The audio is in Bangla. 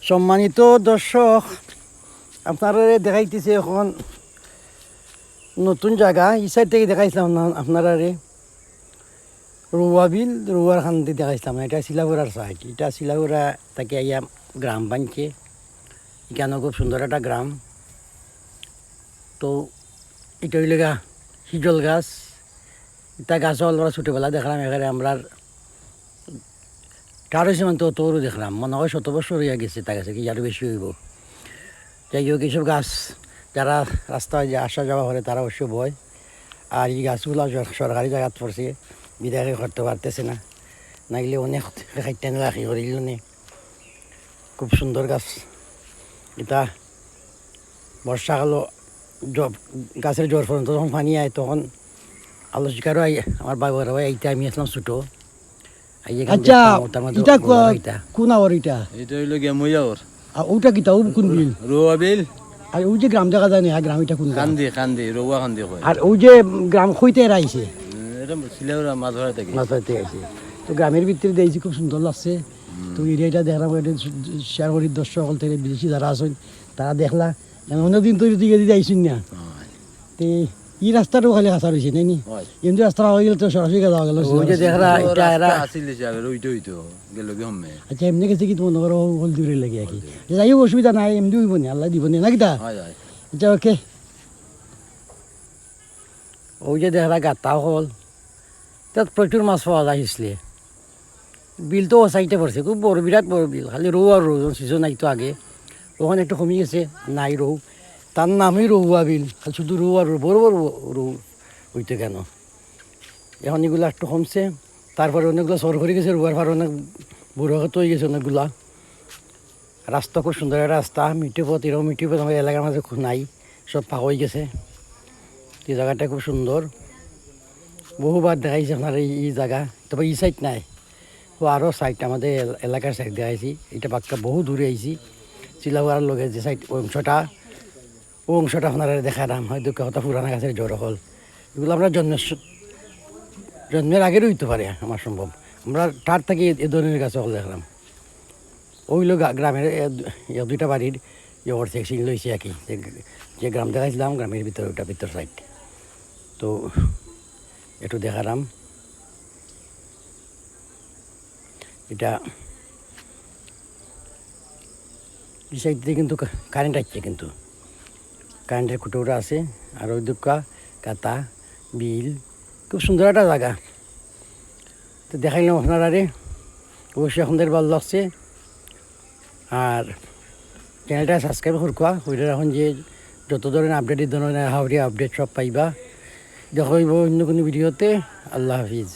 সম্মানিত দর্শক, আপনারা দেখাইতেছে এখন নতুন জায়গা। এই সাইড থেকে দেখাইছিলাম না আপনারা রুয়া বিল, রুয়ার খান থেকে দেখাইছিলাম না। এটা শিলাগুড়ার সাইড, এটা শিলাগুড়া তাকে আইয়া গ্রাম বানছে। এখানে খুব সুন্দর একটা গ্রাম। তো এটা হইলে গা হিজল গাছ। এটা গাছ আমরা ছোটোবেলা দেখলাম। এখানে আমরা 18 সীমান্ত তোরও দেখলাম, মনে হয় 100 বছর হইয়া গেছে। তা গেছে কি আরও বেশি হইব। যাই হোক, এইসব গাছ যারা রাস্তায় যে আসা যাওয়া করে তারা অবশ্য ভয়। আর এই গাছগুলো সরকারি জায়গাত পড়ছে, বিদায় করতে পারতেছে না, নাইলে অনেক খাইতে রাখি করিল নে। খুব সুন্দর গাছ এটা। বর্ষাকালও গাছের জ্বর পর্যন্ত যখন পানি আয় তখন আলোচিকারও আমার বাবারাও এইটা আমি আসলাম ছোটো। আচ্ছা, এটা কোন আওয়ার? এটা হইলো গিয়া মইয়াওর। আর ওটা কিতা? ও কোন বিল? রোয়া বিল। আর ওই যে গ্রাম দেখা যায় না, গ্রাম এটা কোন? কান্দি রোয়া কান্দি কয়। আর ওই যে গ্রাম কইতে রাইছে, এটা শিলাউড়া মাছ ধরা থেকে। মাছ ধরতে আইছে। তো গ্রামের ভিতরে দেখছি খুব সুন্দর লাগছে। তো এরিয়াটা দেখলাম, এটা শেয়ার করি দর্শক সকল থেকে বিদেশি যারা আছেন তারা দেখলা। অনেকদিন তো দিকে দিতে আইসুন না। তো এই রাস্তাটাও খালি কাঁচা রয়েছে নাইনি? এমনি রাস্তা হয়ে গেলে তো সরাসরি যাওয়া গেল। আচ্ছা, এমনি গেছে কি তোমার নগর হলদিউরে লাগে আর কি। যাই হোক, অসুবিধা নাই, এমনি হইব না, আল্লাহ দিব না নাকি তা? আচ্ছা, ওকে। ওই যে দেখলা গাতা হল, তাত প্রচুর মাছ পাওয়া যায়। আসলে বিল তো সাইডে পড়ছে, খুব বড়, বিরাট বড় বিল। খালি রৌ আর রৌ সিজন আইতো আগে, ওখানে একটু কমে গেছে, নাই রৌ। তার নামই রৌয়া বিল, খালি শুধু রৌ আর বড় বড় রৌ হইতো কেন। এখন এগুলো একটু কমছে। তারপরে অনেকগুলো সর করে গেছে, রৌয়ার ভার অনেক বুড়ো হতে হয়ে গেছে অনেকগুলা। রাস্তা খুব সুন্দর একটা রাস্তা, মিঠে পথ। এরকম মিঠে পথ আমাদের এলাকার মাঝে নাই, সব ফাঁকা হয়ে গেছে। এই জায়গাটা খুব সুন্দর, বহুবার দেখাইছি আপনার এই জায়গা। তবে এই সাইড নাই, ও আরও সাইড আমাদের এলাকার সাইড দেখাইছি। এটা পাক্কা বহু দূরে আইছি। চিলাউড়ার লগে যে সাইড ও অংশটা আপনারা দেখালাম। হয়তো কথা পুরানা গাছের জড়ো হল, এগুলো আমরা জন্মের আগেরও হইতে পারে আমার সম্ভব। আমরা তার থেকে এ ধরনের গাছ হল দেখলাম। ওইগুলো গ্রামের দুইটা বাড়ির ইয়ে করছে, সিল লইছে আর কি। যে গ্রাম দেখাইছিলাম গ্রামের ভিতরে, ওটা ভিতর সাইড। তো একটু দেখালাম। এটা এই সাইড দিয়ে কিন্তু কারেন্ট আসছে, কিন্তু কারেন্টের খুঁটোটা আছে। আর ওই দুকা কাতা বিল, খুব সুন্দর একটা জায়গা। তো দেখাইলাম আপনারা অবশ্যই আপনাদের ভালো লাগছে। আর চ্যানেলটা সাবস্ক্রাইব করবা, ওইটা এখন যে যত ধরনের আপডেট, এই ধরনের হাওড়ি আপডেট সব পাইবা। দেখা হইব অন্য কোনো ভিডিওতে। আল্লাহ হাফিজ।